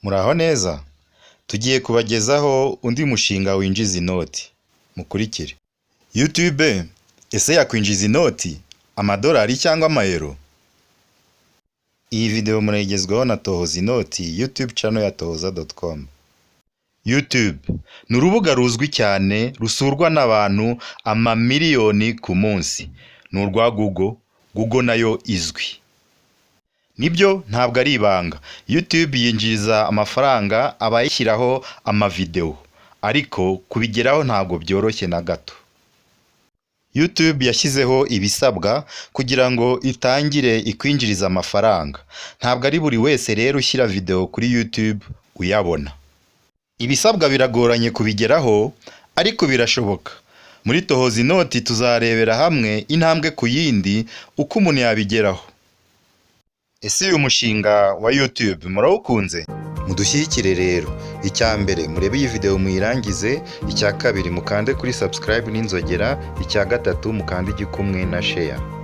Muraho neza, tugiye kubagezaho undi mushinga winjiza inoti. Mukurikire. YouTube ese yakwinjiza inoti, amadolari cyangwa amayero? Iyi video murayigezwaho na Tohoza Inoti, YouTube channel ya tohoza.com. YouTube ni urubuga ruzwi cyane rusurwa n'abantu amamiliyoni ku munsi. Ni urwa Google nayo izwi. Nibyo ntabwo ari ibanga. YouTube yinjiza amafaranga abayishyiraho amavideo, ariko kubigeraho ntabwo byoroshye na gato. YouTube yashyizeho ibisabwa kugira ngo itangire ikwinjiriza amafaranga. Ntabwo ari buri wese rero ushyira video kuri YouTube uyabona. Ibisabwa biragoranye kubigeraho, ariko birashoboka. Muri Tohoza Inoti tuzarebera hamwe intambwe ku yindi uko umuntu yabigeraho. Ese uyu mushinga wa YouTube murawukunze? Mudushyigikire rero. Icya mbere murebe iyi video muyirangize, icya kabiri mukande kuri subscribe n'inzogera, icya gatatu mukande igikumwe na share.